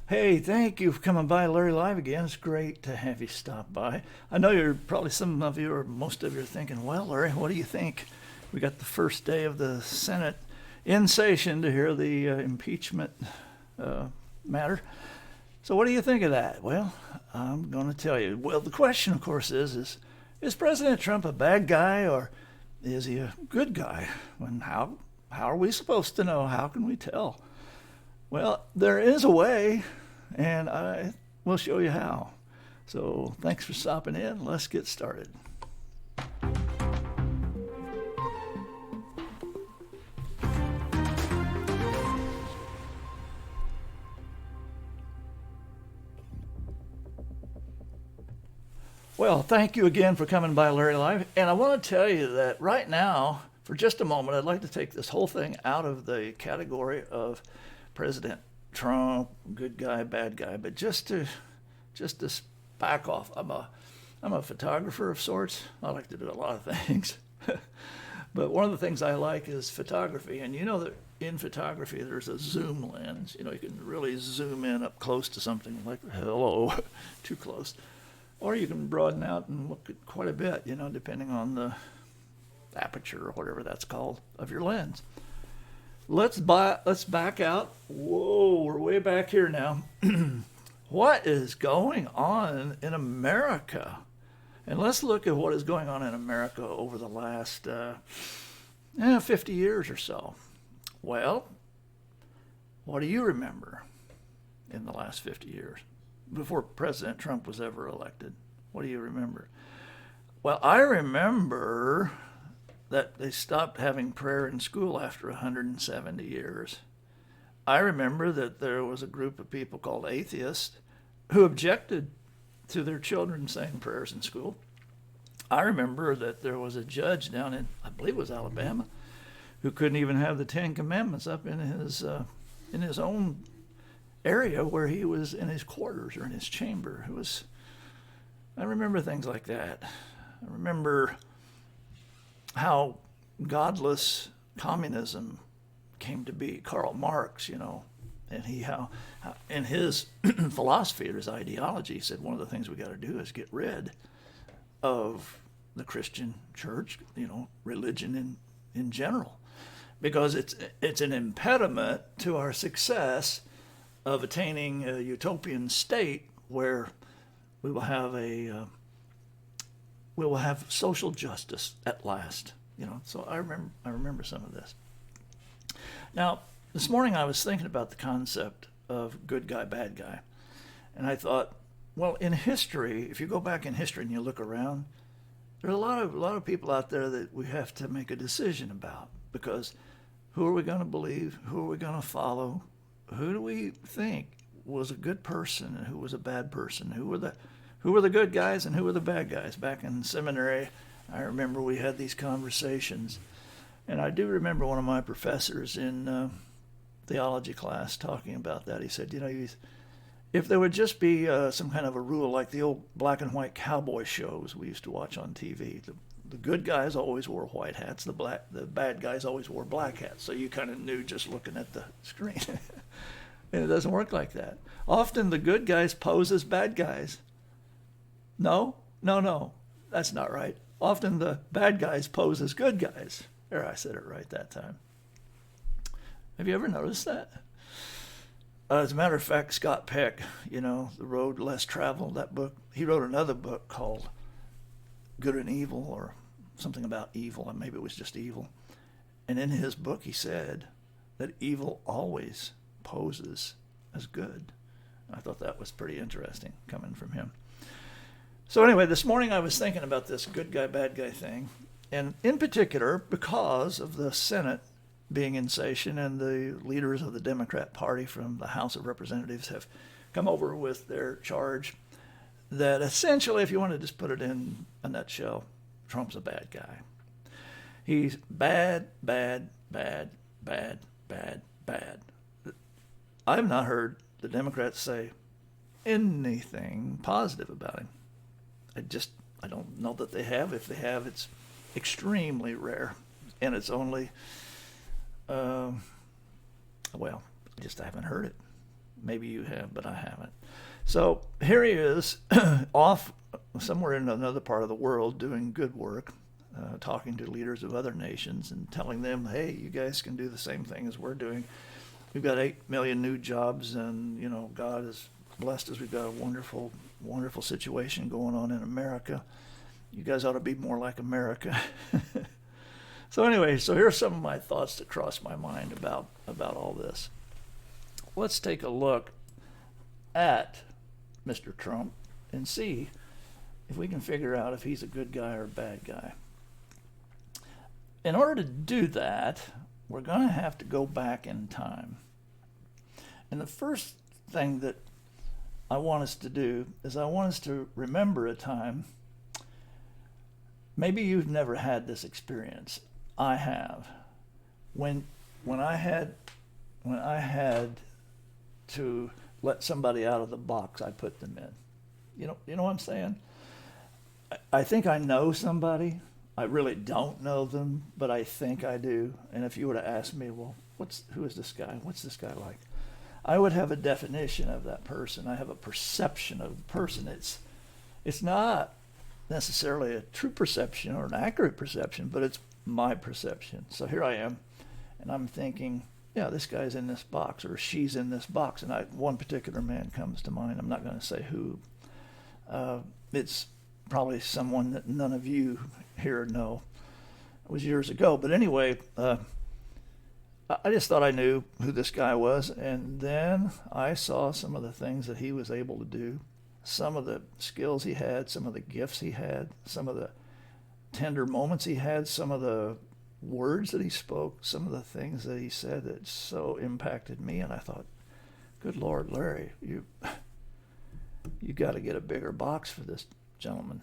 Hey, thank you for coming by Larry Live again. It's great to have you stop by. I know you're probably some of you or most of you are thinking, well, Larry, what do you think? We got the first day of the Senate in session to hear the impeachment uh, matter. So, what do you think of that? Well, I'm going to tell you. Well, the question, of course, is President Trump a bad guy or is he a good guy? And how are we supposed to know? How can we tell? Well, there is a way, and I will show you how. So thanks for stopping in. Let's get started. Well, thank you again for coming by Larry Live. And I want to tell you that right now, for just a moment, I'd like to take this whole thing out of the category of President Trump, good guy, bad guy, but just to back off. I'm a photographer of sorts. I like to do a lot of things. But one of the things I like is photography. And you know that in photography there's a zoom lens. You know, you can really zoom in up close to something like, hello, too close. Or you can broaden out and look at quite a bit, you know, depending on the aperture or whatever that's called of your lens. Let's back out. Whoa, we're way back here now. What is going on in America? And let's look at what is going on in America over the last 50 years or so. Well, what do you remember in the last 50 years before President Trump was ever elected? What do you remember? Well, I remember that they stopped having prayer in school after 170 years. I remember that there was a group of people called atheists who objected to their children saying prayers in school. I remember that there was a judge down in, I believe it was Alabama, who couldn't even have the Ten Commandments up in his own area where he was in his quarters or in his chamber. I remember things like that. I remember how godless communism came to be. Karl Marx, you know, and how in his philosophy or his ideology, he said one of the things we got to do is get rid of the Christian church, you know, religion in general, because it's an impediment to our success of attaining a utopian state where we will have social justice at last. You know, so I remember some of this. Now, this morning I was thinking about the concept of good guy, bad guy, and I thought, well, in history, if you go back in history and you look around, there are a lot of people out there that we have to make a decision about, because who are we going to believe? Who are we going to follow? Who do we think was a good person and who was a bad person? Who were the good guys and who were the bad guys? Back in seminary, I remember we had these conversations, and I do remember one of my professors in theology class talking about that. He said, you know, if there would just be some kind of a rule like the old black and white cowboy shows we used to watch on TV, the good guys always wore white hats, the bad guys always wore black hats, so you kind of knew just looking at the screen. And it doesn't work like that. Often the good guys pose as bad guys. No, that's not right. Often the bad guys pose as good guys. There, I said it right that time. Have you ever noticed that? As a matter of fact, Scott Peck, you know, The Road Less Traveled, that book, he wrote another book called Good and Evil, or something about evil, and maybe it was just evil. And in his book, he said that evil always poses as good. I thought that was pretty interesting coming from him. So anyway, this morning I was thinking about this good guy, bad guy thing, and in particular because of the Senate being in session and the leaders of the Democrat Party from the House of Representatives have come over with their charge that essentially, if you want to just put it in a nutshell, Trump's a bad guy. He's bad, bad, bad, bad, bad, bad. I've not heard the Democrats say anything positive about him. I don't know that they have. If they have, it's extremely rare, and it's only, I just haven't heard it. Maybe you have, but I haven't. So here he is, off somewhere in another part of the world doing good work, talking to leaders of other nations and telling them, hey, you guys can do the same thing as we're doing. We've got 8 million new jobs, and, God has blessed us. We've got a wonderful, wonderful situation going on in America. You guys ought to be more like America. So anyway, here's some of my thoughts that crossed my mind about all this. Let's take a look at Mr. Trump and see if we can figure out if he's a good guy or a bad guy. In order to do that, we're going to have to go back in time. And the first thing that I want us to do is I want us to remember a time. Maybe you've never had this experience. I have. When I had to let somebody out of the box I put them in. You know what I'm saying? I think I know somebody. I really don't know them, but I think I do. And if you were to ask me, well, who is this guy? What's this guy like? I would have a definition of that person. I have a perception of the person. It's not necessarily a true perception or an accurate perception, but it's my perception. So here I am, and I'm thinking, yeah, this guy's in this box, or she's in this box, and one particular man comes to mind. I'm not going to say who. It's probably someone that none of you here know. It was years ago, but anyway, I just thought I knew who this guy was, and then I saw some of the things that he was able to do, some of the skills he had, some of the gifts he had, some of the tender moments he had, some of the words that he spoke, some of the things that he said that so impacted me. And I thought, good Lord, Larry, you got to get a bigger box for this gentleman.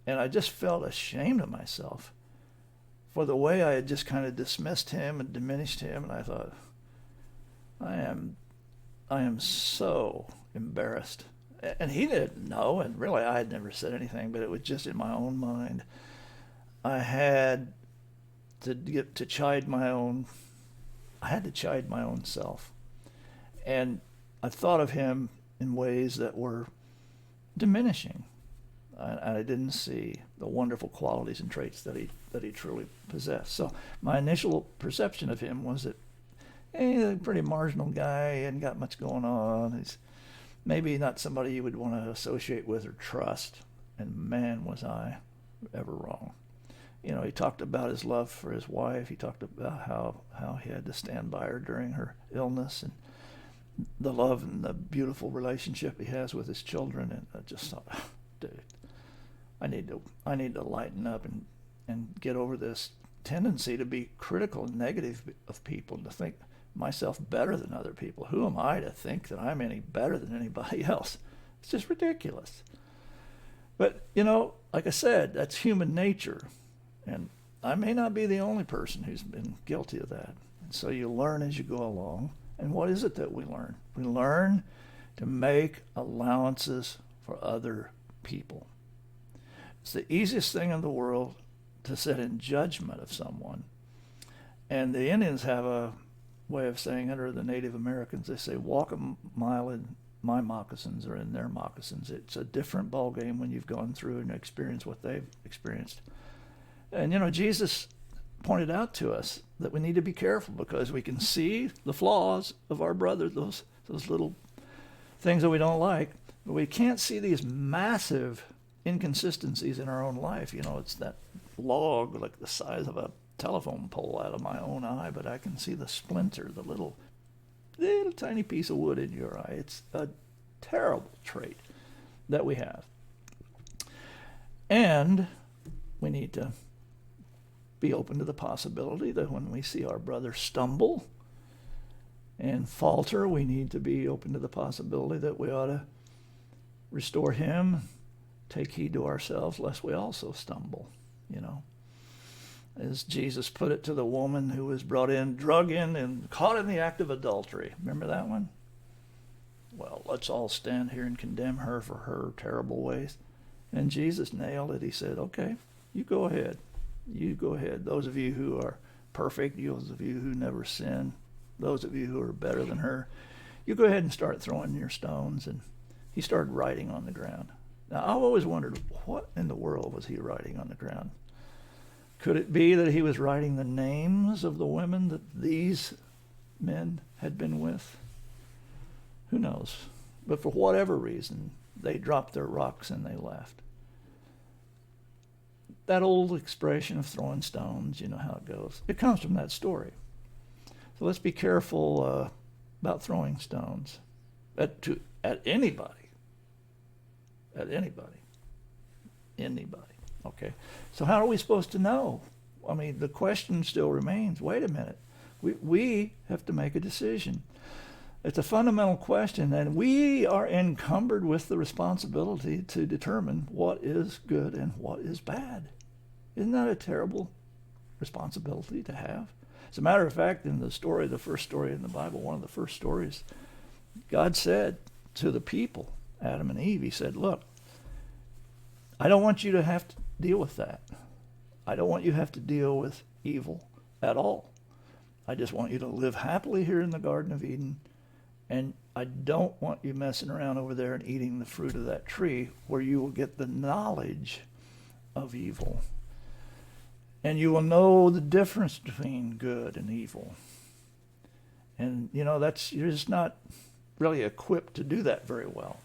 And I just felt ashamed of myself for the way I had just kind of dismissed him and diminished him. And I thought, I am so embarrassed. And he didn't know, and really I had never said anything, but it was just in my own mind. I had to chide my own self. And I thought of him in ways that were diminishing. I didn't see the wonderful qualities and traits that he truly possessed. So my initial perception of him was that he's a pretty marginal guy, he hadn't got much going on. He's maybe not somebody you would want to associate with or trust. And man, was I ever wrong. He talked about his love for his wife. He talked about how he had to stand by her during her illness, and the love and the beautiful relationship he has with his children. And I just thought, dude, I need to lighten up and get over this tendency to be critical and negative of people, and to think myself better than other people. Who am I to think that I'm any better than anybody else? It's just ridiculous. But, like I said, that's human nature. And I may not be the only person who's been guilty of that. And so you learn as you go along. And what is it that we learn? We learn to make allowances for other people. It's the easiest thing in the world to sit in judgment of someone. And the Indians have a way of saying, under the Native Americans, they say, walk a mile in my moccasins or in their moccasins. It's a different ballgame when you've gone through and experienced what they've experienced. And, Jesus pointed out to us that we need to be careful, because we can see the flaws of our brother, those little things that we don't like, but we can't see these massive inconsistencies in our own life. It's that log like the size of a telephone pole out of my own eye, but I can see the splinter, the little tiny piece of wood in your eye. It's a terrible trait that we have. And we need to be open to the possibility that when we see our brother stumble and falter, we need to be open to the possibility that we ought to restore him, take heed to ourselves, lest we also stumble, As Jesus put it to the woman who was brought in, drug in, and caught in the act of adultery. Remember that one? Well, let's all stand here and condemn her for her terrible ways. And Jesus nailed it. He said, okay, you go ahead. You go ahead. Those of you who are perfect, those of you who never sin, those of you who are better than her, You go ahead and start throwing your stones. And he started writing on the ground. Now, I've always wondered, what in the world was he writing on the ground? Could it be that he was writing the names of the women that these men had been with? Who knows? But for whatever reason, they dropped their rocks and they left. That old expression of throwing stones, you know how it goes. It comes from that story. So let's be careful about throwing stones at anybody. At anybody. Anybody. Okay. So how are we supposed to know? I mean, the question still remains, wait a minute. We have to make a decision. It's a fundamental question, and we are encumbered with the responsibility to determine what is good and what is bad. Isn't that a terrible responsibility to have? As a matter of fact, in the story, the first story in the Bible, one of the first stories, God said to the people, Adam and Eve, he said, look, I don't want you to have to deal with that. I don't want you to have to deal with evil at all. I just want you to live happily here in the Garden of Eden, and I don't want you messing around over there and eating the fruit of that tree where you will get the knowledge of evil. And you will know the difference between good and evil. And, you know, you're just not really equipped to do that very well.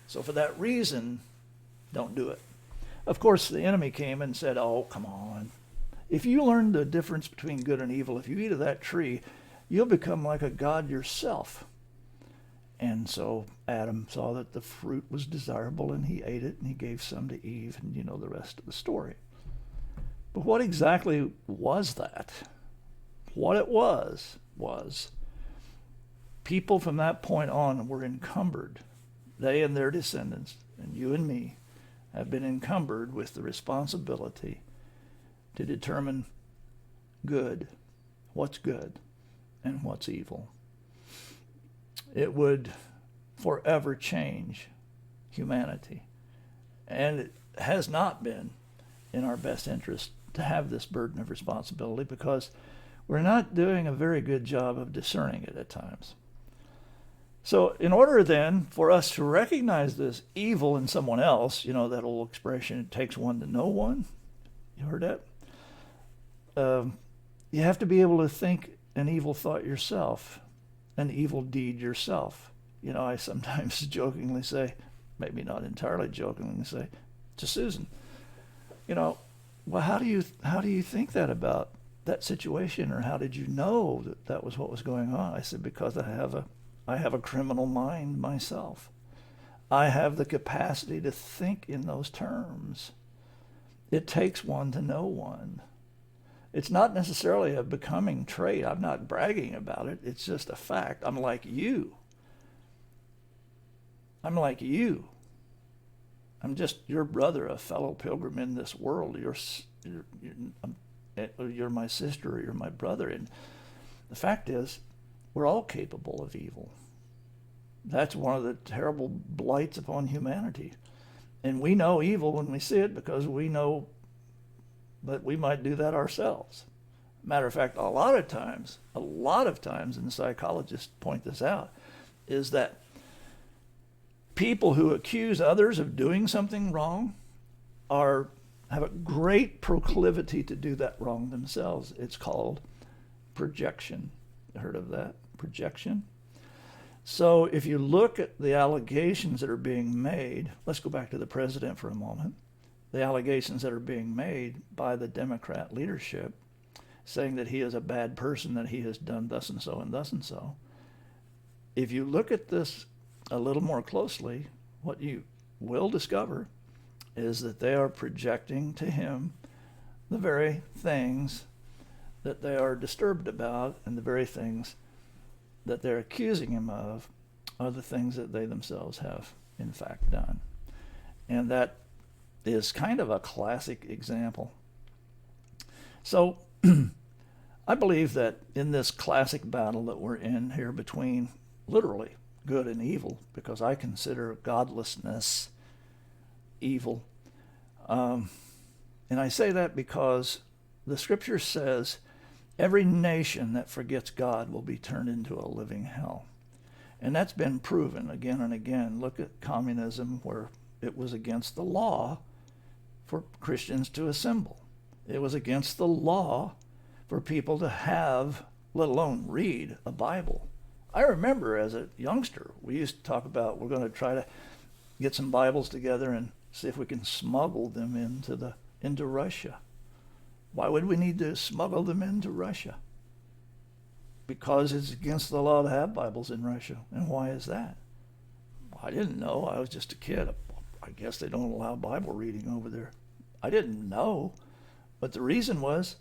So for that reason, don't do it. Of course, the enemy came and said, oh, come on. If you learn the difference between good and evil, if you eat of that tree, you'll become like a god yourself. And so Adam saw that the fruit was desirable, and he ate it, and he gave some to Eve, and you know the rest of the story. But what exactly was that? What it was people from that point on were encumbered. They and their descendants, and you and me, have been encumbered with the responsibility to determine what's good, and what's evil. It would forever change humanity. And it has not been in our best interest to have this burden of responsibility, because we're not doing a very good job of discerning it at times. So in order then for us to recognize this evil in someone else, you know that old expression, it takes one to know one. You heard that? You have to be able to think an evil thought yourself, an evil deed yourself. You know, I sometimes jokingly say, maybe not entirely jokingly say, to Susan, you know, well, how do you think that about that situation, or how did you know that that was what was going on? I said, because I have a criminal mind myself. I have the capacity to think in those terms. It takes one to know one. It's not necessarily a becoming trait. I'm not bragging about it. It's just a fact. I'm like you. I'm just your brother, a fellow pilgrim in this world. You're my sister, or you're my brother. And the fact is, we're all capable of evil. That's one of the terrible blights upon humanity. And we know evil when we see it, because we know that we might do that ourselves. Matter of fact, a lot of times, and the psychologists point this out, is that people who accuse others of doing something wrong have a great proclivity to do that wrong themselves. It's called projection. You heard of that? Projection? So if you look at the allegations that are being made, let's go back to the president for a moment. The allegations that are being made by the Democrat leadership, saying that he is a bad person, that he has done thus and so and thus and so. If you look at this a little more closely, what you will discover is that they are projecting to him the very things that they are disturbed about, and the very things that they're accusing him of are the things that they themselves have in fact done. And that is kind of a classic example. So I believe that in this classic battle that we're in here between literally good and evil, because I consider godlessness evil, and I say that because the scripture says every nation that forgets God will be turned into a living hell. And that's been proven again and again. Look at communism, where it was against the law for Christians to assemble. It was against the law for people to have, let alone read, a Bible. I remember as a youngster, we used to talk about we're going to try to get some Bibles together and see if we can smuggle them into Russia. Why would we need to smuggle them into Russia? Because it's against the law to have Bibles in Russia. And why is that? I didn't know. I was just a kid. I guess they don't allow Bible reading over there. I didn't know. But the reason was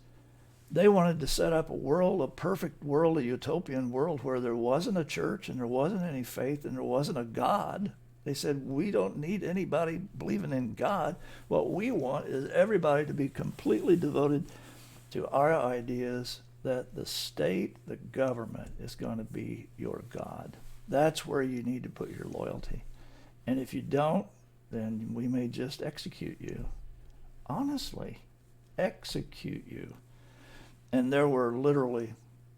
they wanted to set up a perfect world, a utopian world where there wasn't a church and there wasn't any faith and there wasn't a God. They said, we don't need anybody believing in God. What we want is everybody to be completely devoted to our ideas that the state, the government, is going to be your God. That's where you need to put your loyalty. And if you don't, then we may just execute you. Honestly, execute you. And there were literally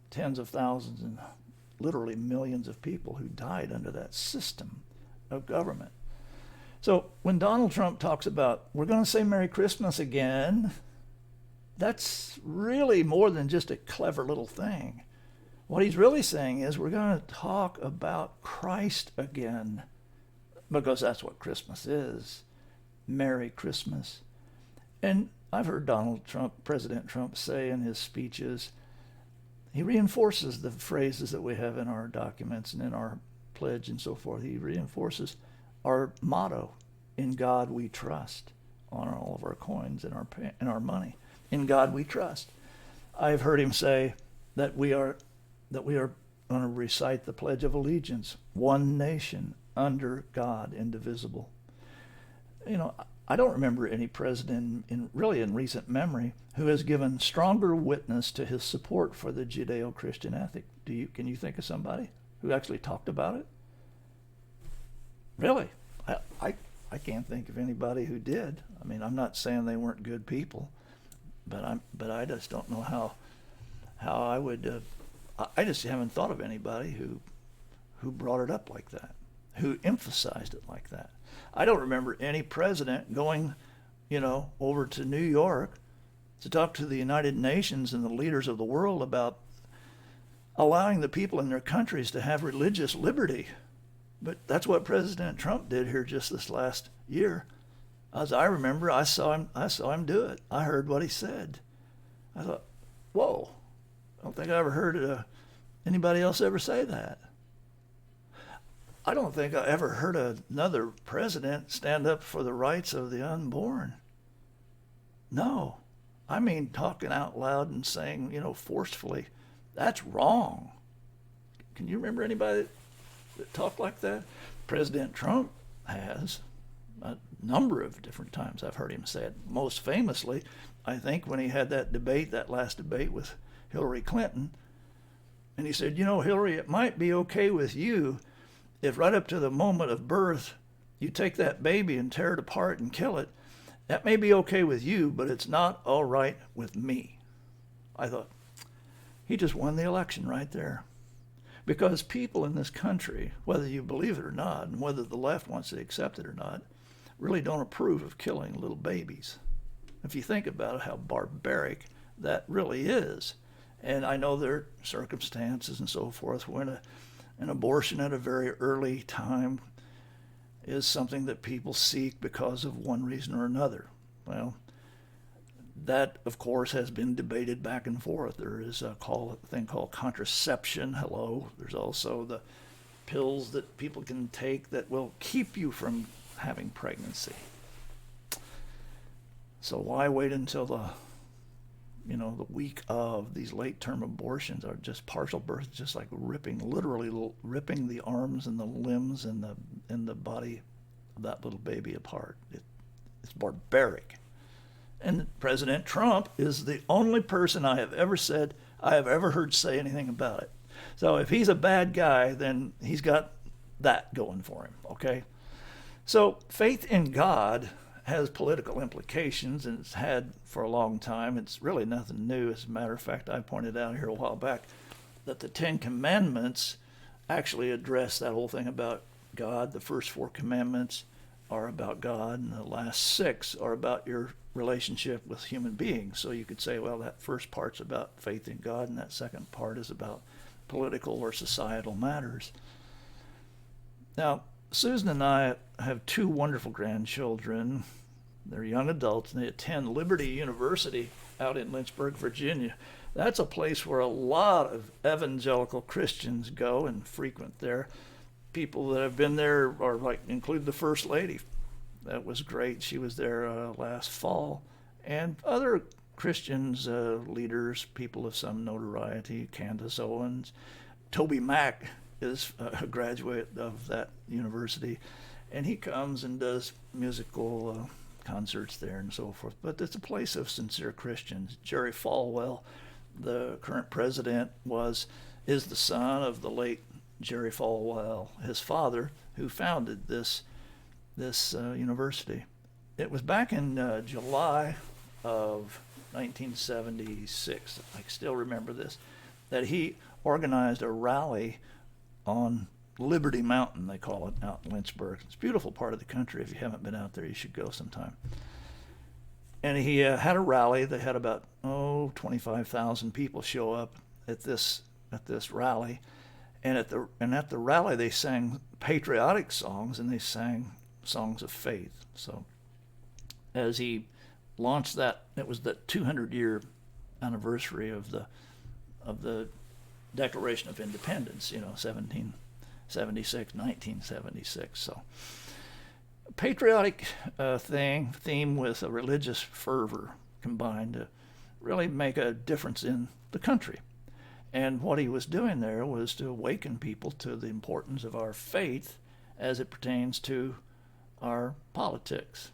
tens of thousands and literally millions of people who died under that system of government. So when Donald Trump talks about, we're going to say Merry Christmas again, that's really more than just a clever little thing. What he's really saying is we're going to talk about Christ again, because that's what Christmas is. Merry Christmas. And I've heard President Trump say in his speeches, he reinforces the phrases that we have in our documents and in our pledge and so forth. He reinforces our motto, in God we trust, on all of our coins and our money. In God we trust. I've heard him say that we are going to recite the Pledge of Allegiance, one nation under God, indivisible. You know, I don't remember any president in recent memory who has given stronger witness to his support for the Judeo-Christian ethic. Can you think of somebody who actually talked about it? Really? I can't think of anybody who did. I mean, I'm not saying they weren't good people, but I just don't know how I would. I just haven't thought of anybody who brought it up like that, who emphasized it like that. I don't remember any president going, over to New York to talk to the United Nations and the leaders of the world about allowing the people in their countries to have religious liberty. But that's what President Trump did here just this last year. As I remember, I saw him do it. I heard what he said. I thought, whoa, I don't think I ever heard anybody else ever say that. I don't think I ever heard another president stand up for the rights of the unborn. No. I mean, talking out loud and saying, forcefully, that's wrong. Can you remember anybody that talked like that? President Trump has a number of different times. I've heard him say it. Most famously, I think when he had that last debate with Hillary Clinton, and he said, Hillary, it might be okay with you if right up to the moment of birth, you take that baby and tear it apart and kill it. That may be okay with you, but it's not all right with me. I thought, he just won the election right there. Because people in this country, whether you believe it or not, and whether the left wants to accept it or not, really don't approve of killing little babies. If you think about how barbaric that really is. And I know there are circumstances and so forth when an abortion at a very early time is something that people seek because of one reason or another. Well, that, of course, has been debated back and forth. There is a thing called contraception. Hello. There's also the pills that people can take that will keep you from having pregnancy. So why wait until the week of these late-term abortions are just partial births, just like literally ripping the arms and the limbs and the body of that little baby apart. It's barbaric. And President Trump is the only person I have ever heard say anything about it. So if he's a bad guy, then he's got that going for him, okay? So faith in God has political implications, and it's had for a long time. It's really nothing new. As a matter of fact, I pointed out here a while back that the Ten Commandments actually address that whole thing about God. The first 4 commandments are about God, and the last 6 are about your relationship with human beings. So you could say, well, that first part's about faith in God, and that second part is about political or societal matters. Now, Susan and I have 2 wonderful grandchildren. They're young adults, and they attend Liberty University out in Lynchburg, Virginia. That's a place where a lot of evangelical Christians go and frequent there. People that have been there are include the First Lady. That was great. She was there last fall. And other Christians, leaders, people of some notoriety, Candace Owens. Toby Mack is a graduate of that university. And he comes and does musical concerts there and so forth. But it's a place of sincere Christians. Jerry Falwell, the current president, is the son of the late Jerry Falwell, his father, who founded this university. It was back in July of 1976, I still remember this, that he organized a rally on Liberty Mountain, they call it, out in Lynchburg. It's a beautiful part of the country. If you haven't been out there, you should go sometime. And he had a rally. They had about 25,000 people show up at this rally. And at the rally, they sang patriotic songs, and they sang songs of faith. So as he launched that, it was the 200-year anniversary of the Declaration of Independence, 1976. So a patriotic theme with a religious fervor combined to really make a difference in the country. And what he was doing there was to awaken people to the importance of our faith as it pertains to our politics.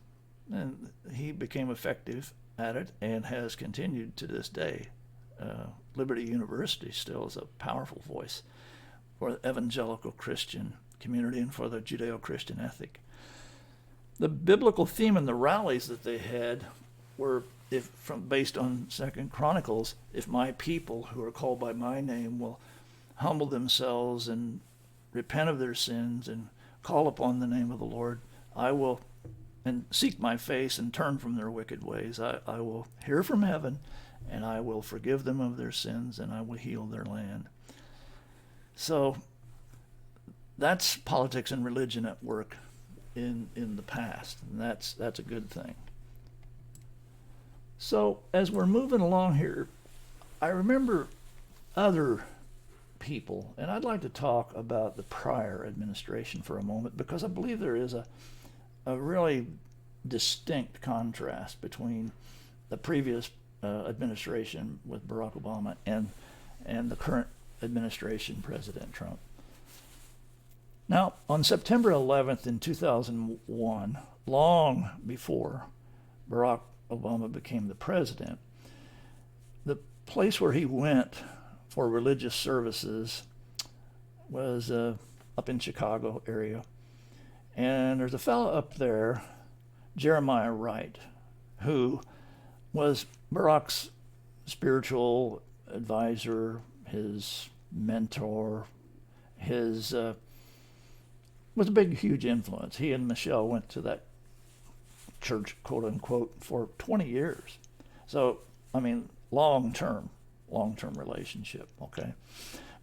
And he became effective at it and has continued to this day. Liberty University still is a powerful voice for the evangelical Christian community and for the Judeo-Christian ethic. The biblical theme in the rallies that they had were based on 2 Chronicles, if my people who are called by my name will humble themselves and repent of their sins and call upon the name of the Lord, I will and seek my face and turn from their wicked ways. I will hear from heaven, and I will forgive them of their sins, and I will heal their land. So that's politics and religion at work in the past, and that's a good thing. So as we're moving along here, I remember other people, and I'd like to talk about the prior administration for a moment, because I believe there is a really distinct contrast between the previous administration with Barack Obama and the current administration, President Trump. Now, on September 11th in 2001, long before Barack Obama became the president, the place where he went for religious services was up in Chicago area. And there's a fellow up there, Jeremiah Wright, who was Barack's spiritual advisor, his mentor, was a big, huge influence. He and Michelle went to that church, quote unquote, for 20 years. So, I mean, long-term relationship, okay?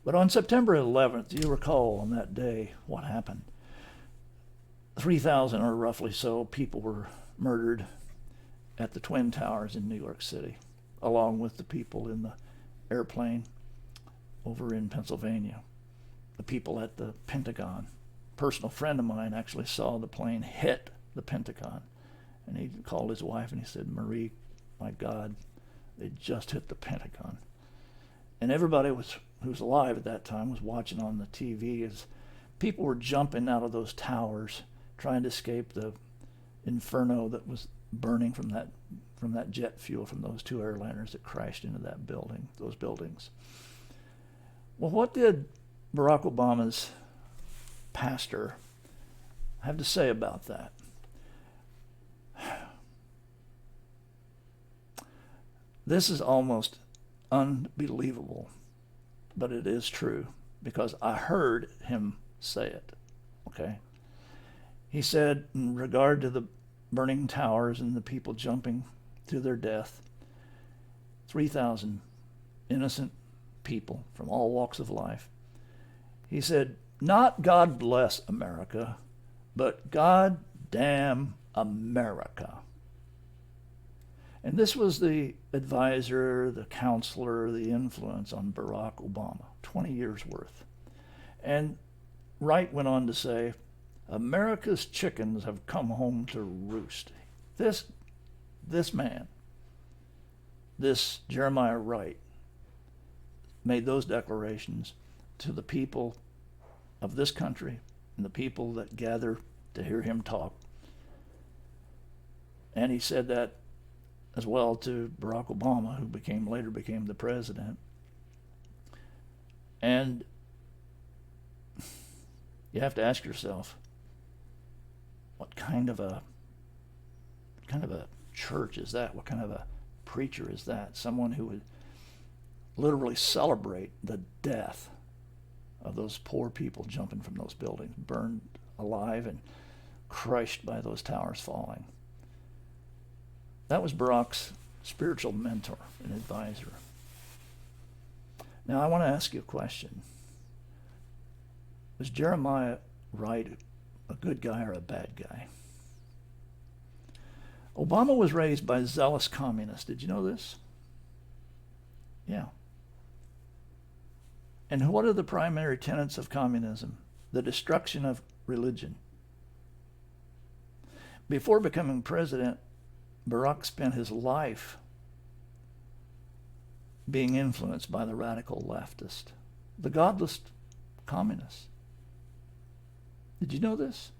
But on September 11th, you recall on that day what happened. 3,000 or roughly so people were murdered at the Twin Towers in New York City, along with the people in the airplane over in Pennsylvania, the people at the Pentagon. A personal friend of mine actually saw the plane hit the Pentagon, and he called his wife and he said, "Marie, my God, they just hit the Pentagon." And everybody who's alive at that time was watching on the TV as people were jumping out of those towers, trying to escape the inferno that was burning from that jet fuel from those 2 airliners that crashed into those buildings. Well, what did Barack Obama's pastor have to say about that? This is almost unbelievable, but it is true. because I heard him say it. Okay? He said, in regard to the burning towers and the people jumping to their death, 3,000 innocent people from all walks of life. He said, not God bless America, but God damn America. And this was the advisor, the counselor, the influence on Barack Obama, 20 years worth. And Wright went on to say, America's chickens have come home to roost. This man, this Jeremiah Wright, made those declarations to the people of this country and the people that gather to hear him talk. And he said that as well to Barack Obama, who later became the president. And you have to ask yourself, what kind of a church is that? What kind of a preacher is that? Someone who would literally celebrate the death of those poor people jumping from those buildings, burned alive and crushed by those towers falling. That was Barack's spiritual mentor and advisor. Now I want to ask you a question. Was Jeremiah Wright a good guy or a bad guy? Obama was raised by zealous communists. Did you know this? Yeah. And what are the primary tenets of communism? The destruction of religion. Before becoming president, Barack spent his life being influenced by the radical leftist, the godless communists. Did you know this?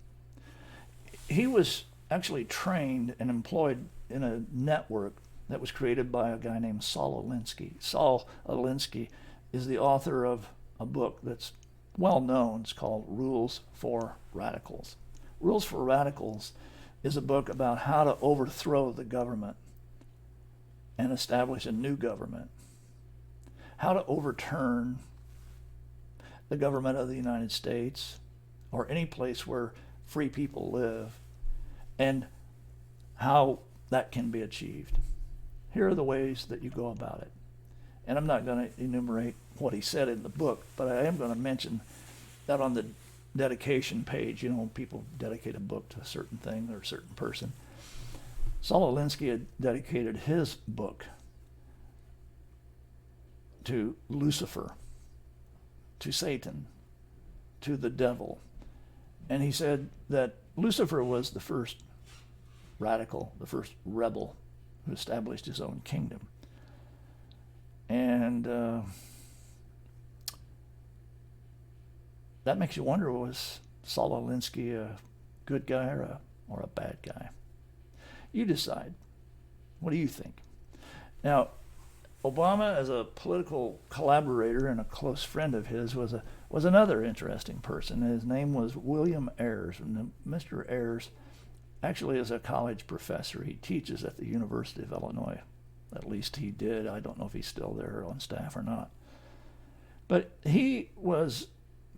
He was actually trained and employed in a network that was created by a guy named Saul Alinsky. Saul Alinsky is the author of a book that's well known. It's called Rules for Radicals. Rules for Radicals is a book about how to overthrow the government and establish a new government, how to overturn the government of the United States or any place where free people live, and how that can be achieved. Here are the ways that you go about it. And I'm not going to enumerate what he said in the book, but I am going to mention that on the dedication page, people dedicate a book to a certain thing or a certain person. Saul Alinsky had dedicated his book to Lucifer, to Satan, to the devil. And he said that Lucifer was the first radical, the first rebel who established his own kingdom. And that makes you wonder, was Saul Alinsky a good guy or a bad guy? You decide. What do you think? Now, Obama, as a political collaborator and a close friend of his, was another interesting person. His name was William Ayers. And Mr. Ayers actually is a college professor. He teaches at the University of Illinois. At least he did. I don't know if he's still there on staff or not. But he was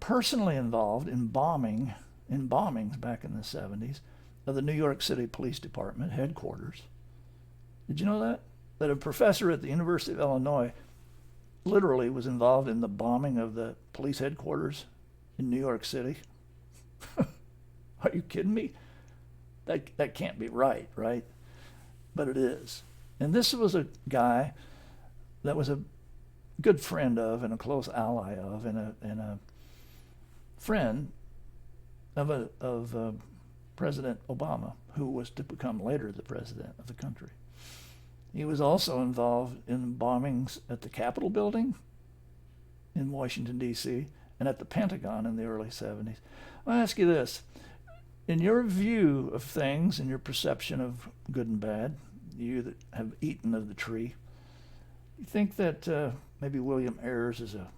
personally involved in bombings back in the 70s of the New York City Police Department headquarters. Did you know that? That a professor at the University of Illinois literally was involved in the bombing of the police headquarters in New York City? Are you kidding me? That can't be right? But it is. And this was a guy that was a good friend of and a close ally of and a friend of President Obama, who was to become later the president of the country. He was also involved in bombings at the Capitol building in Washington, D.C., and at the Pentagon in the early 70s. I'll ask you this. In your view of things and your perception of good and bad, you that have eaten of the tree, you think that maybe William Ayers is a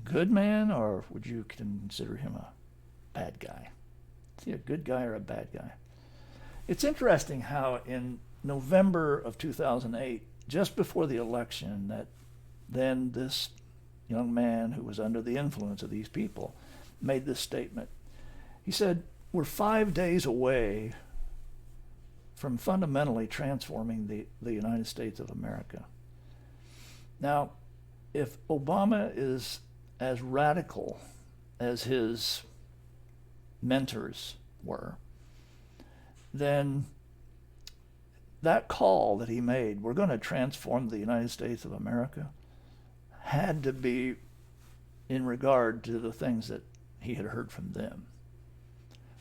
good man, or would you consider him a bad guy? Is he a good guy or a bad guy? It's interesting how in November of 2008, just before the election, that then this young man who was under the influence of these people, made this statement. He said, we're 5 days away from fundamentally transforming the United States of America. Now, if Obama is as radical as his mentors were, then that call that he made, we're going to transform the United States of America, had to be in regard to the things that he had heard from them.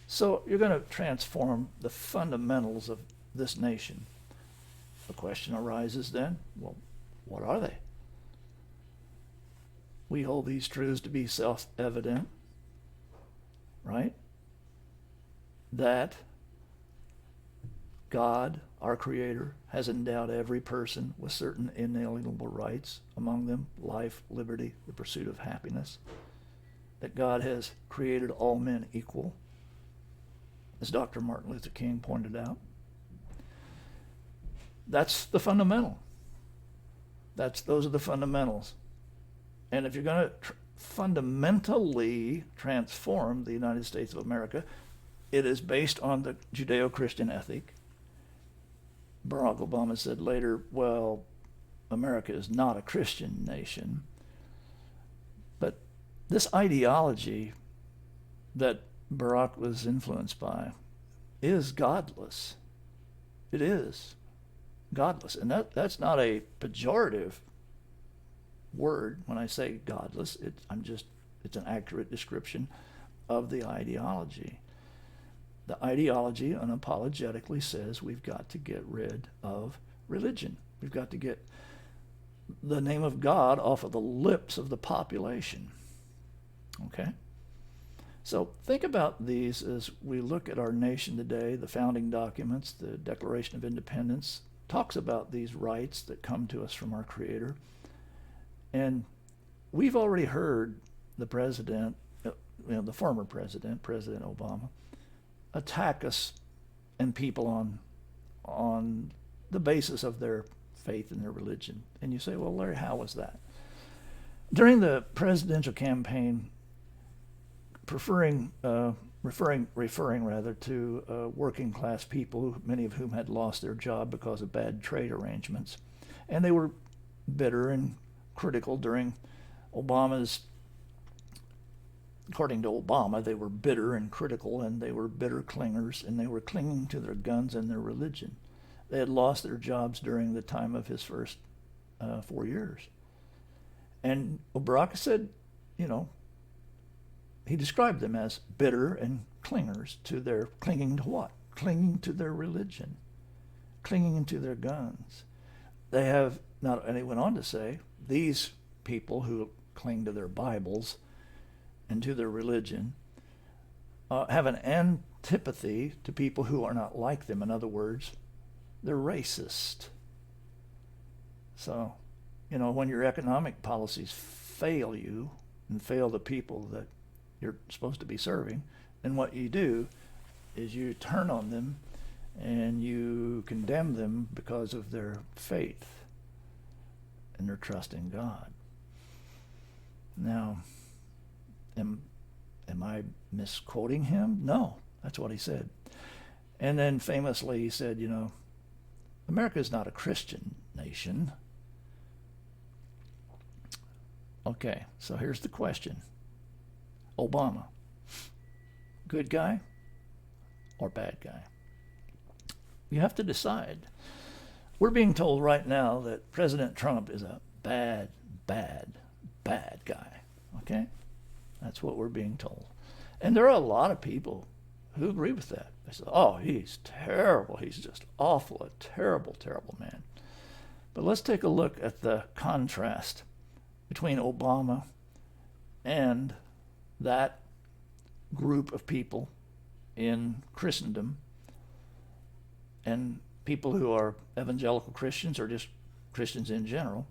So you're going to transform the fundamentals of this nation. The question arises then, well, what are they? We hold these truths to be self-evident, right? That God, our Creator, has endowed every person with certain inalienable rights, among them life, liberty, the pursuit of happiness. That God has created all men equal, as Dr. Martin Luther King pointed out. That's the fundamental. Those are the fundamentals. And if you're going to fundamentally transform the United States of America, it is based on the Judeo-Christian ethic. Barack Obama said later, well, America is not a Christian nation. But this ideology that Barack was influenced by is godless. It is godless. And that's not a pejorative word when I say godless. It's an accurate description of the ideology. The ideology unapologetically says we've got to get rid of religion. We've got to get the name of God off of the lips of the population. Okay? So think about these as we look at our nation today. The founding documents, the Declaration of Independence, talks about these rights that come to us from our Creator. And we've already heard the president, the former president, President Obama, attack us and people on the basis of their faith and their religion. And you say, well, Larry, how was that? During the presidential campaign, referring to working class people, many of whom had lost their job because of bad trade arrangements, and they were bitter and critical during Obama's. According to Obama, they were bitter and critical, and they were bitter clingers, and they were clinging to their guns and their religion. They had lost their jobs during the time of his first 4 years. And Barack said, he described them as bitter and clingers to their, clinging to what? Clinging to their religion, clinging to their guns. They have, and he went on to say, these people who cling to their Bibles and to their religion have an antipathy to people who are not like them. In other words, they're racist. So, when your economic policies fail you and fail the people that you're supposed to be serving, then what you do is you turn on them and you condemn them because of their faith and their trust in God. Now, am I misquoting him? No, that's what he said. And then famously he said, America is not a Christian nation. Okay, so here's the question. Obama, good guy or bad guy? You have to decide. We're being told right now that President Trump is a bad guy. Okay? That's what we're being told. And there are a lot of people who agree with that. They say, oh, he's terrible. He's just awful, a terrible, terrible man. But let's take a look at the contrast between Obama and that group of people in Christendom and people who are evangelical Christians or just Christians in general.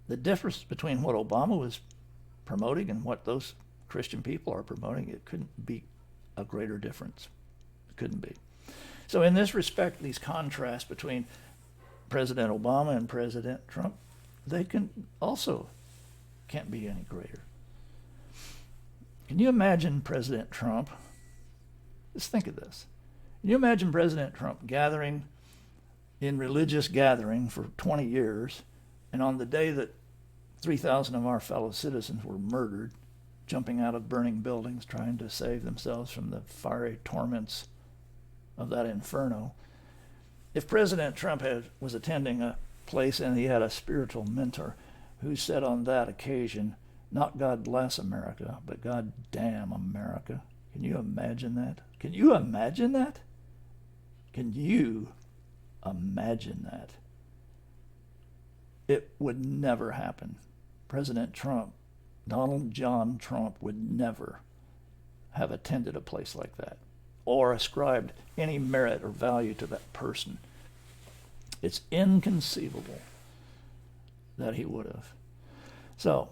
The difference between what Obama was promoting and what those Christian people are promoting, it couldn't be a greater difference. It couldn't be. So in this respect, these contrasts between President Obama and President Trump, they can also Can't be any greater. Can you imagine President Trump? Just think of this. Can you imagine President Trump gathering in religious gathering for 20 years, and on the day that 3,000 of our fellow citizens were murdered, jumping out of burning buildings, trying to save themselves from the fiery torments of that inferno, if President Trump was attending a place and he had a spiritual mentor who said on that occasion, not God bless America, but God damn America. Can you imagine that? Can you imagine that? Can you imagine that? It would never happen. President Trump, Donald John Trump, would never have attended a place like that or ascribed any merit or value to that person. It's inconceivable that he would have. So,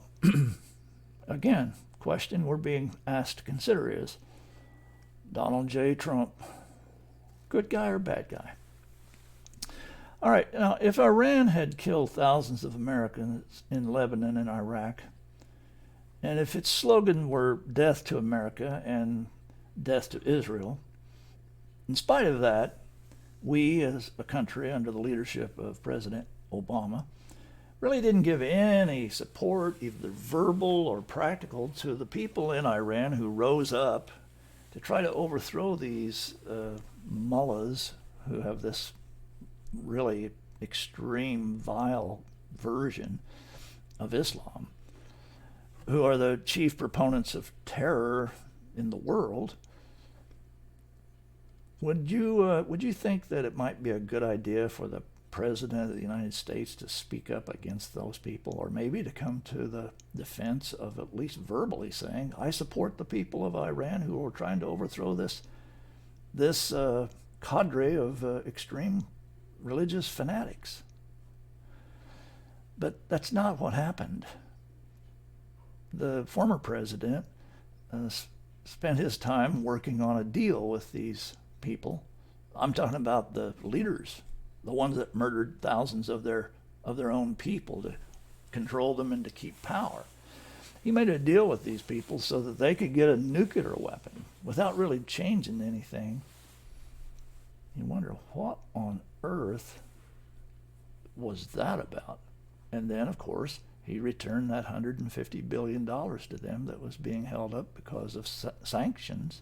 again, question we're being asked to consider is, Donald J. Trump, good guy or bad guy? All right, now, if Iran had killed thousands of Americans in Lebanon and Iraq, and if its slogan were death to America and death to Israel, in spite of that, we as a country under the leadership of President Obama really didn't give any support, either verbal or practical, to the people in Iran who rose up to try to overthrow these mullahs who have this really extreme, vile version of Islam, who are the chief proponents of terror in the world. Would you think that it might be a good idea for the President of the United States to speak up against those people, or maybe to come to the defense of at least verbally saying, I support the people of Iran who are trying to overthrow this cadre of extreme religious fanatics? But that's not what happened. The former president spent his time working on a deal with these people. I'm talking about the leaders, the ones that murdered thousands of their own people to control them and to keep power. He made a deal with these people so that they could get a nuclear weapon without really changing anything. You wonder, what on earth was that about? And then, of course, he returned that $150 billion to them that was being held up because of sanctions.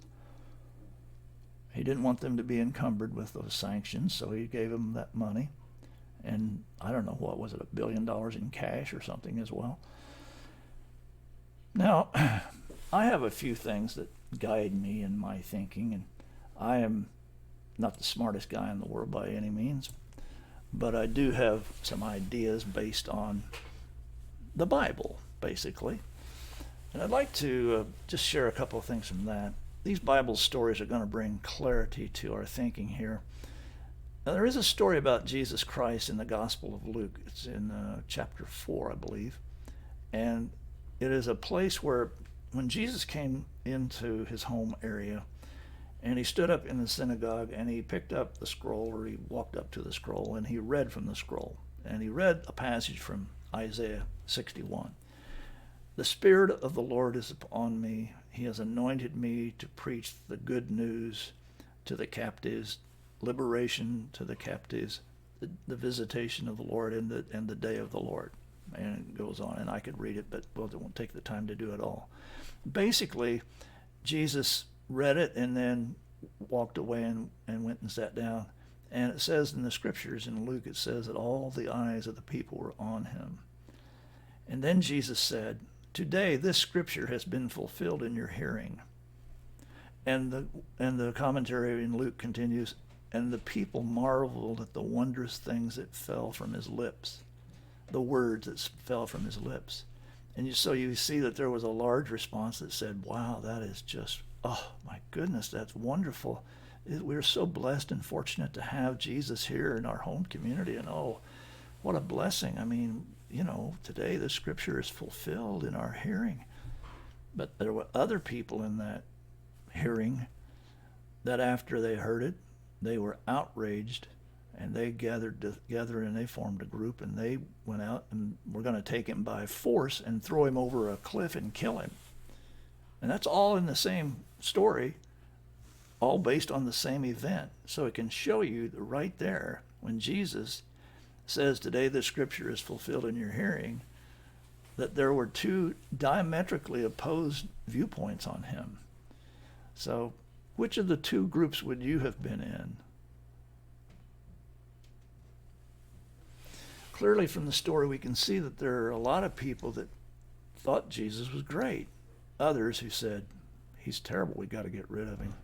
He didn't want them to be encumbered with those sanctions, so he gave them that money. And I don't know, what was it, $1 billion in cash or something as well? Now, I have a few things that guide me in my thinking, and I am not the smartest guy in the world by any means, but I do have some ideas based on the Bible, basically. And I'd like to just share a couple of things from that. These Bible stories are going to bring clarity to our thinking here. Now, there is a story about Jesus Christ in the Gospel of Luke. It's in chapter 4, I believe. And it is a place where when Jesus came into his home area, and he stood up in the synagogue, and he picked up the scroll, or he walked up to the scroll, and he read from the scroll. And he read a passage from Isaiah 61. The Spirit of the Lord is upon me. He has anointed me to preach the good news to the captives, liberation to the captives, the visitation of the Lord and the day of the Lord. And it goes on, and I could read it, but well, it won't take the time to do it all. Basically, Jesus read it and then walked away and went and sat down. And it says in the scriptures, in Luke, it says that all the eyes of the people were on him. And then Jesus said, today this scripture has been fulfilled in your hearing. And the commentary in Luke continues, and the people marveled at the wondrous things that fell from his lips, the words that fell from his lips. And so you see that there was a large response that said, wow, that is just, oh my goodness, that's wonderful. We're so blessed and fortunate to have Jesus here in our home community, and oh, what a blessing. I mean, you know, today the scripture is fulfilled in our hearing. But there were other people in that hearing that after they heard it, they were outraged And they gathered together and they formed a group and they went out and were going to take him by force and throw him over a cliff and kill him. And that's all in the same story, all based on the same event. So it can show you right there when Jesus says, "Today the scripture is fulfilled in your hearing," that there were two diametrically opposed viewpoints on him. So which of the two groups would you have been in? Clearly from the story we can see that there are a lot of people that thought Jesus was great. Others who said, "He's terrible, we got to get rid of him."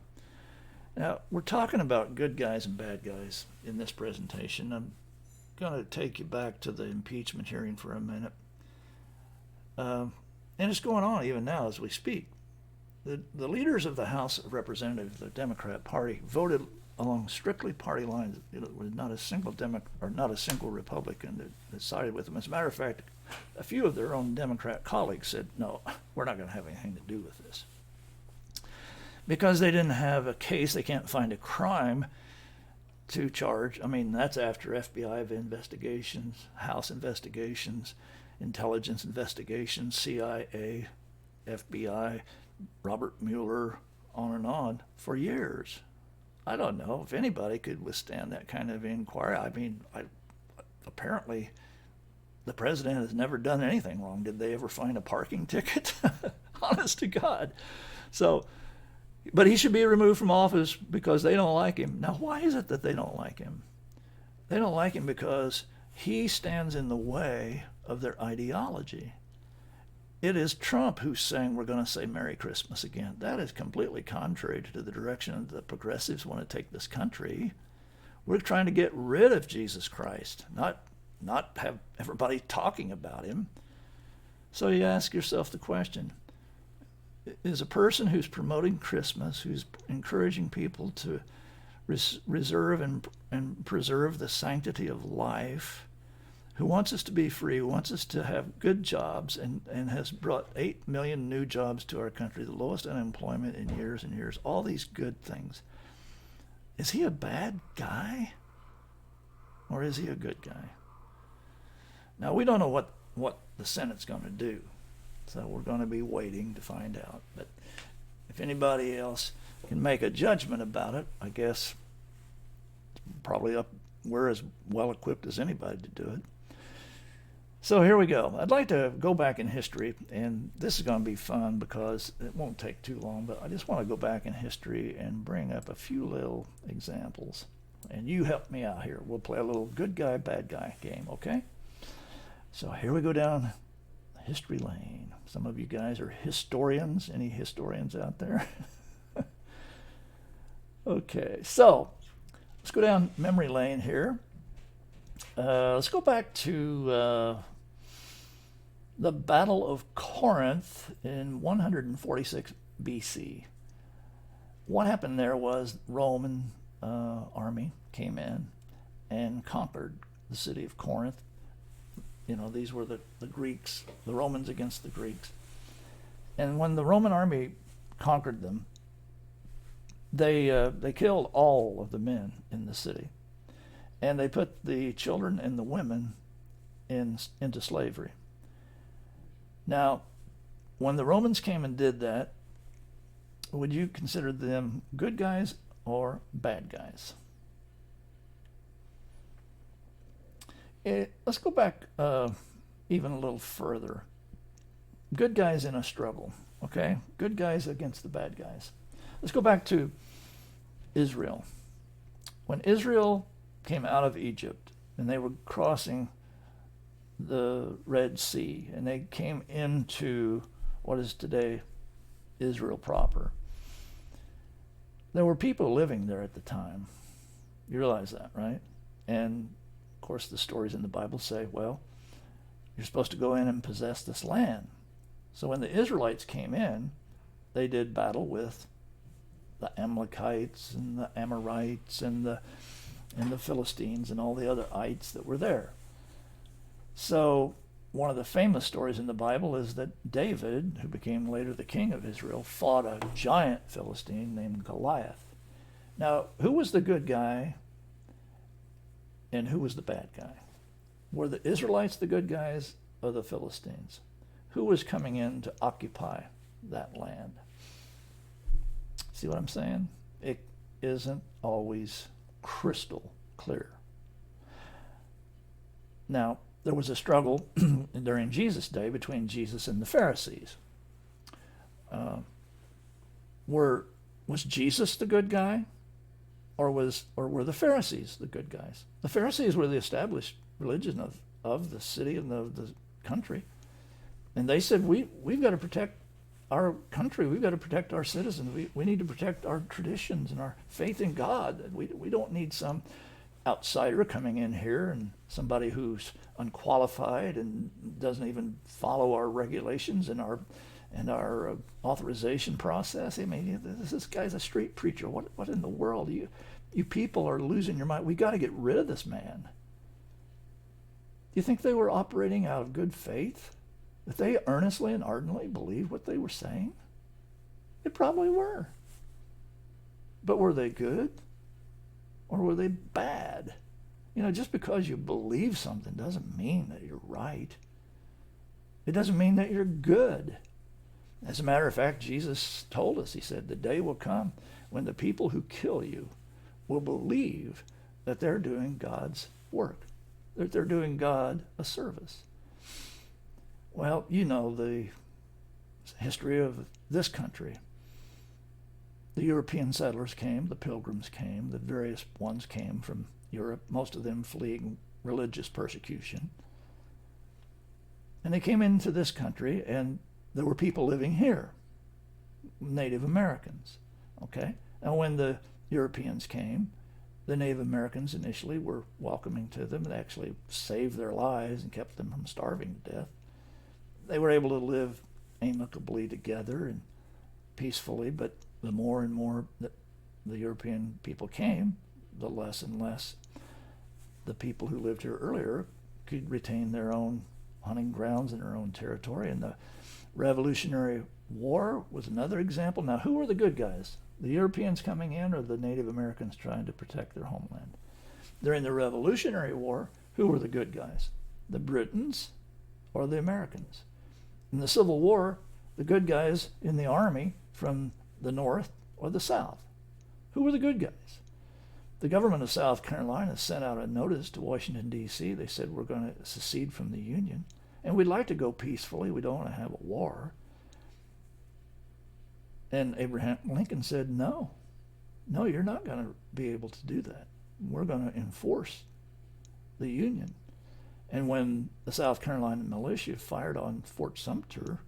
Now, we're talking about good guys and bad guys in this presentation. I'm going to take you back to the impeachment hearing for a minute. And it's going on even now as we speak. The leaders of the House of Representatives, the Democrat Party, voted along strictly party lines. There was not a single not a single Republican that sided with them. As a matter of fact, a few of their own Democrat colleagues said, "No, we're not going to have anything to do with this." Because they didn't have a case, they can't find a crime to charge. I mean, that's after FBI investigations, House investigations, intelligence investigations, CIA, FBI, Robert Mueller, on and on, for years. I don't know if anybody could withstand that kind of inquiry. I mean, apparently the president has never done anything wrong. Did they ever find a parking ticket? Honest to God. So, but he should be removed from office because they don't like him. Now, why is it that they don't like him? They don't like him because he stands in the way of their ideology. It is Trump who's saying we're going to say Merry Christmas again. That is completely contrary to the direction the progressives want to take this country. We're trying to get rid of Jesus Christ, not have everybody talking about him. So you ask yourself the question, is a person who's promoting Christmas, who's encouraging people to reserve and preserve the sanctity of life, who wants us to be free, who wants us to have good jobs, and has brought 8 million new jobs to our country, the lowest unemployment in years and years, all these good things. Is he a bad guy? Or is he a good guy? Now, we don't know what the Senate's going to do, so we're going to be waiting to find out. But if anybody else can make a judgment about it, I guess probably we're as well equipped as anybody to do it. So here we go. I'd like to go back in history, and this is going to be fun because it won't take too long, but I just want to go back in history and bring up a few little examples. And you help me out here. We'll play a little good guy, bad guy game, okay? So here we go down history lane. Some of you guys are historians. Any historians out there? Okay, so let's go down memory lane here. Let's go back to the Battle of Corinth in 146 BC. What happened there was Roman army came in and conquered the city of Corinth. You know, these were the Greeks, the Romans against the Greeks. And when the Roman army conquered them, they killed all of the men in the city. And they put the children and the women into slavery. Now, when the Romans came and did that, would you consider them good guys or bad guys? Let's go back even a little further. Good guys in a struggle, okay? Good guys against the bad guys. Let's go back to Israel. When Israel came out of Egypt and they were crossing the Red Sea and they came into what is today Israel proper, there were people living there at the time. You realize that, right? And of course the stories in the Bible say, well, you're supposed to go in and possess this land. So when the Israelites came in, they did battle with the Amalekites and the Amorites and the Philistines and all the other ites that were there. So one of the famous stories in the Bible is that David, who became later the king of Israel, fought a giant Philistine named Goliath. Now, who was the good guy And who was the bad guy? Were the Israelites the good guys or the Philistines? Who was coming in to occupy that land? See what I'm saying? It isn't always crystal clear. Now, there was a struggle during Jesus' day between Jesus and the Pharisees. Was Jesus the good guy, or were the Pharisees the good guys? The Pharisees were the established religion of the city and of the country, and they said we've got to protect our country. We've got to protect our citizens. We need to protect our traditions and our faith in God. We don't need some outsider coming in here and somebody who's unqualified and doesn't even follow our regulations and our authorization process. I mean, this guy's a street preacher. What in the world? You people are losing your mind. We got to get rid of this man. Do you think they were operating out of good faith? That they earnestly and ardently believed what they were saying? They probably were. But were they good? Or were they bad? Just because you believe something doesn't mean that you're right. It doesn't mean that you're good. As a matter of fact, Jesus told us, he said, the day will come when the people who kill you will believe that they're doing God's work, that they're doing God a service. Well, the history of this country. The European settlers came, the pilgrims came, the various ones came from Europe, most of them fleeing religious persecution. And they came into this country, and there were people living here, Native Americans. Okay? Now, when the Europeans came, the Native Americans initially were welcoming to them. They actually saved their lives and kept them from starving to death. They were able to live amicably together and peacefully, but the more and more that the European people came, the less and less the people who lived here earlier could retain their own hunting grounds and their own territory. And the Revolutionary War was another example. Now, who were the good guys? The Europeans coming in or the Native Americans trying to protect their homeland? During the Revolutionary War, who were the good guys? The Britons or the Americans? In the Civil War, the good guys in the army from the North or the South? Who were the good guys? The government of South Carolina sent out a notice to Washington, D.C. They said, we're going to secede from the Union, and we'd like to go peacefully. We don't want to have a war. And Abraham Lincoln said, no, you're not going to be able to do that. We're going to enforce the Union. And when the South Carolina militia fired on Fort Sumter,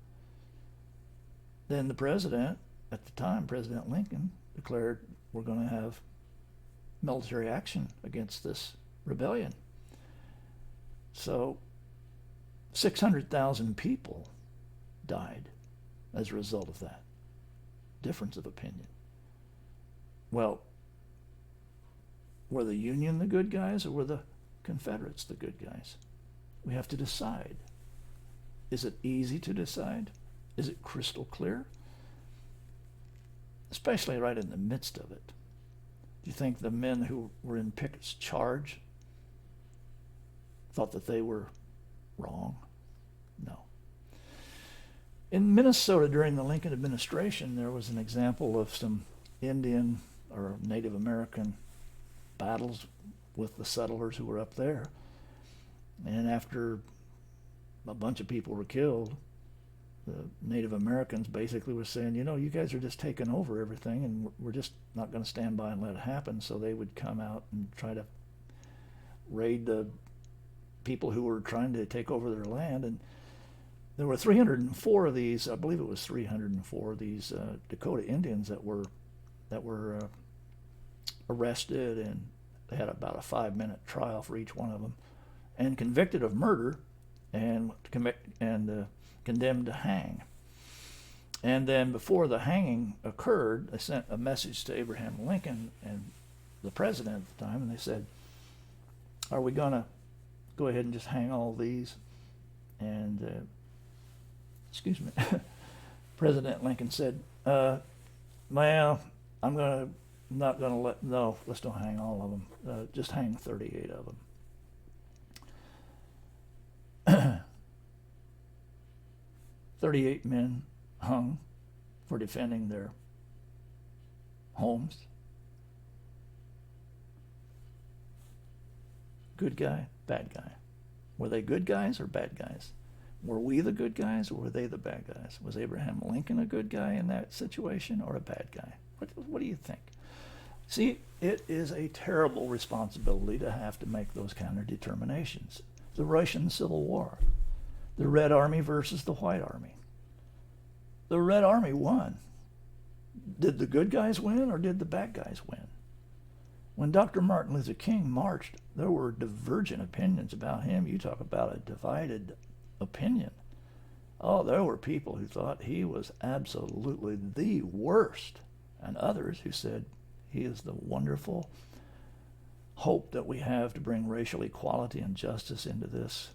then the president, at the time, President Lincoln, declared we're going to have military action against this rebellion. So 600,000 people died as a result of that difference of opinion. Well, were the Union the good guys or were the Confederates the good guys? We have to decide. Is it easy to decide? Is it crystal clear? Especially right in the midst of it. Do you think the men who were in Pickett's charge thought that they were wrong? No. In Minnesota during the Lincoln administration, there was an example of some Indian or Native American battles with the settlers who were up there. And after a bunch of people were killed, the Native Americans basically were saying, you guys are just taking over everything and we're just not going to stand by and let it happen. So they would come out and try to raid the people who were trying to take over their land. And there were 304 of these, I believe it was 304 of these Dakota Indians that were arrested, and they had about a 5-minute trial for each one of them, and convicted of murder and condemned to hang. And then before the hanging occurred, they sent a message to Abraham Lincoln and the president at the time, and they said, are we going to go ahead and just hang all these? And, President Lincoln said, well, let's don't hang all of them. Just hang 38 of them. 38 men hung for defending their homes. Good guy, bad guy. Were they good guys or bad guys? Were we the good guys or were they the bad guys? Was Abraham Lincoln a good guy in that situation or a bad guy? What do you think? See, it is a terrible responsibility to have to make those kind of determinations. The Russian Civil War, the Red Army versus the White Army. The Red Army won. Did the good guys win or did the bad guys win? When Dr. Martin Luther King marched, there were divergent opinions about him. You talk about a divided opinion. Oh, there were people who thought he was absolutely the worst, and others who said he is the wonderful hope that we have to bring racial equality and justice into this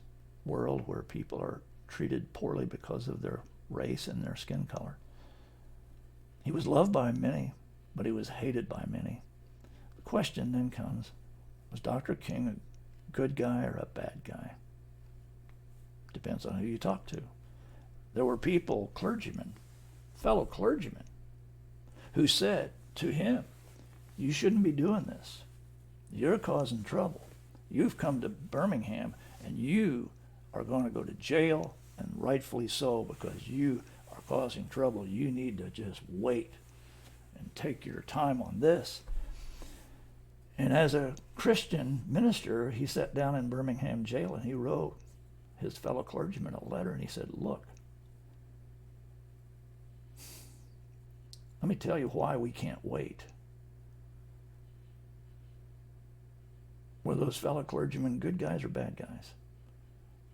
world where people are treated poorly because of their race and their skin color. He was loved by many, but he was hated by many. The question then comes, was Dr. King a good guy or a bad guy? Depends on who you talk to. There were people, clergymen, fellow clergymen, who said to him, you shouldn't be doing this. You're causing trouble. You've come to Birmingham and you are going to go to jail, and rightfully so, because you are causing trouble. You need to just wait and take your time on this. And as a Christian minister, he sat down in Birmingham jail and he wrote his fellow clergyman a letter and he said, look, let me tell you why we can't wait. Were those fellow clergymen good guys or bad guys?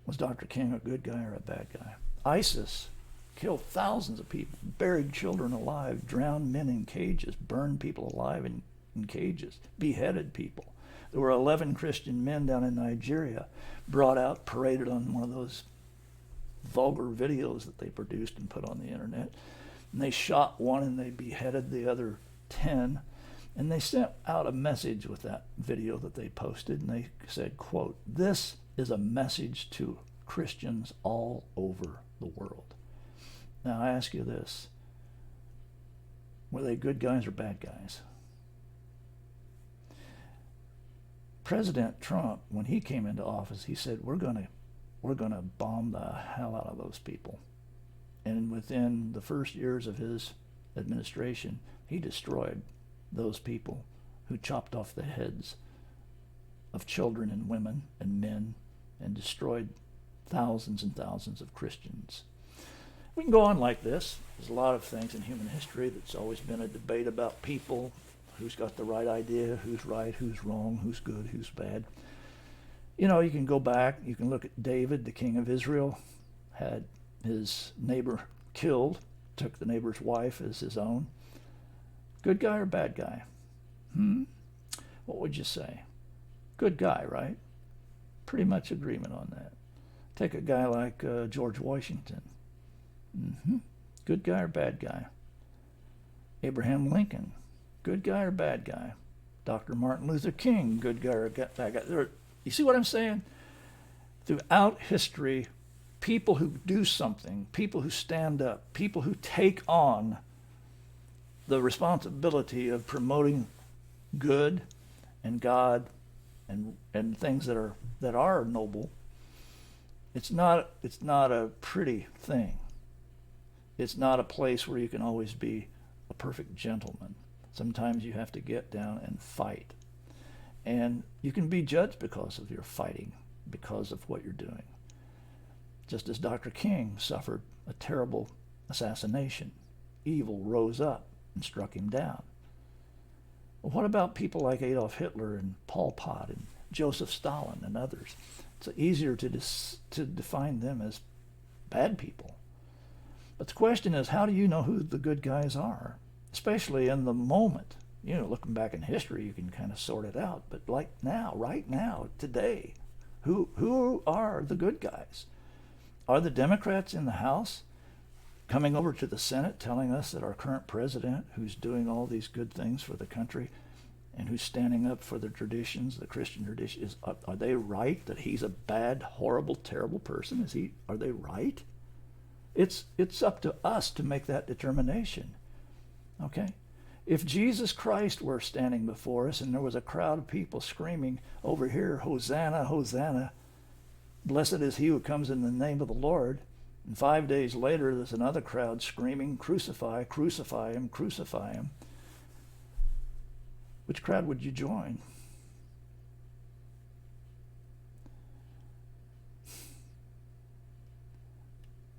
Was Dr. King a good guy or a bad guy? ISIS killed thousands of people, buried children alive, drowned men in cages, burned people alive in cages, beheaded people. There were 11 Christian men down in Nigeria brought out, paraded on one of those vulgar videos that they produced and put on the internet. And they shot one and they beheaded the other 10. And they sent out a message with that video that they posted, and they said, quote, this is a message to Christians all over the world. Now I ask you this, were they good guys or bad guys? President Trump, when he came into office, he said, we're gonna bomb the hell out of those people. And within the first years of his administration, he destroyed those people who chopped off the heads of children and women and men and destroyed thousands and thousands of Christians. We can go on like this. There's a lot of things in human history that's always been a debate about people, who's got the right idea, who's right, who's wrong, who's good, who's bad. You know, you can go back, you can look at David, the king of Israel, had his neighbor killed, took the neighbor's wife as his own. Good guy or bad guy? What would you say? Good guy, right? Pretty much agreement on that. Take a guy like George Washington. Good guy or bad guy? Abraham Lincoln. Good guy or bad guy? Dr. Martin Luther King. Good guy or bad guy? You see what I'm saying? Throughout history, people who do something, people who stand up, people who take on the responsibility of promoting good and God and things that are noble, it's not a pretty thing. It's not a place where you can always be a perfect gentleman. Sometimes you have to get down and fight. And you can be judged because of your fighting, because of what you're doing. Just as Dr. King suffered a terrible assassination, evil rose up and struck him down. Well, what about people like Adolf Hitler and Pol Pot and Joseph Stalin and others? It's easier to define them as bad people. But the question is, how do you know who the good guys are? Especially in the moment. You know, looking back in history, you can kind of sort it out. But like now, right now, today, who are the good guys? Are the Democrats in the House coming over to the Senate telling us that our current president, who's doing all these good things for the country and who's standing up for the traditions, the Christian traditions, are they right that he's a bad, horrible, terrible person? Are they right? It's up to us to make that determination. Okay? If Jesus Christ were standing before us and there was a crowd of people screaming over here, Hosanna, Hosanna, blessed is he who comes in the name of the Lord, and 5 days later there's another crowd screaming, crucify, crucify him, crucify him, which crowd would you join?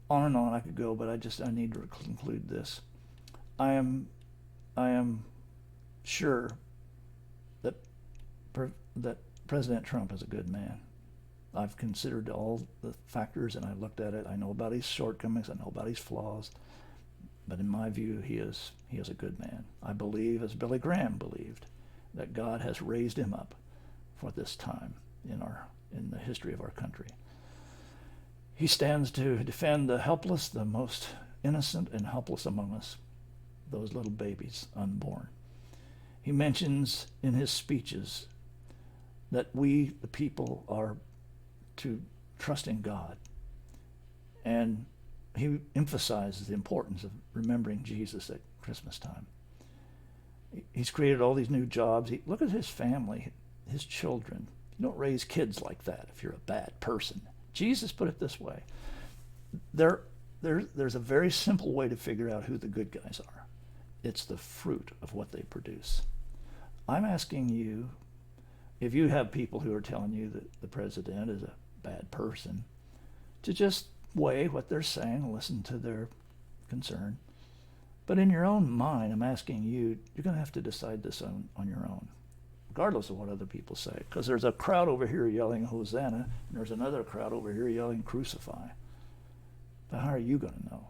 On and on I could go, but I need to conclude this. I am sure that President Trump is a good man. I've considered all the factors and I looked at it. I know about his shortcomings. I know about his flaws. But in my view, he is a good man. I believe, as Billy Graham believed, that God has raised him up for this time in the history of our country. He stands to defend the helpless, the most innocent and helpless among us, those little babies unborn. He mentions in his speeches that we, the people, are to trust in God. And he emphasizes the importance of remembering Jesus at Christmas time. He's created all these new jobs. Look at his family, his children. You don't raise kids like that if you're a bad person. Jesus put it this way. There's a very simple way to figure out who the good guys are. It's the fruit of what they produce. I'm asking you, if you have people who are telling you that the president is a bad person, to just weigh what they're saying and listen to their concern. But in your own mind, I'm asking you, you're going to have to decide this on your own, regardless of what other people say. Because there's a crowd over here yelling Hosanna, and there's another crowd over here yelling crucify. But how are you going to know?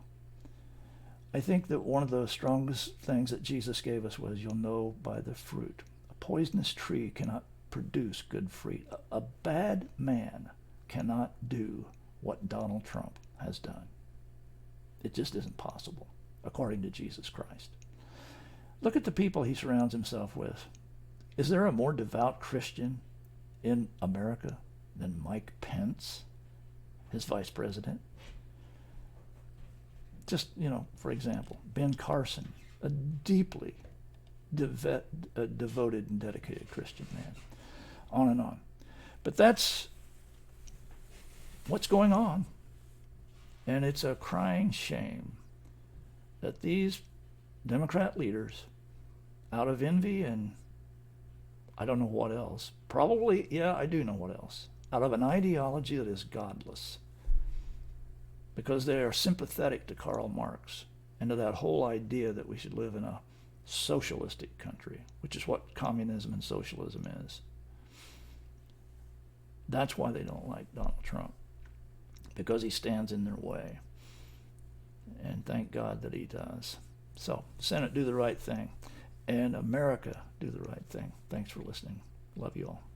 I think that one of the strongest things that Jesus gave us was, you'll know by the fruit. A poisonous tree cannot produce good fruit. A bad man cannot do what Donald Trump has done. It just isn't possible, according to Jesus Christ. Look at the people he surrounds himself with. Is there a more devout Christian in America than Mike Pence, his vice president? Just, for example, Ben Carson, a deeply devoted and dedicated Christian man. On and on. But that's what's going on. And it's a crying shame that these Democrat leaders, out of envy and I don't know what else, probably, yeah, I do know what else, out of an ideology that is godless, because they are sympathetic to Karl Marx and to that whole idea that we should live in a socialistic country, which is what communism and socialism is. That's why they don't like Donald Trump, because he stands in their way. And thank God that he does. So, Senate, do the right thing. And America, do the right thing. Thanks for listening. Love you all.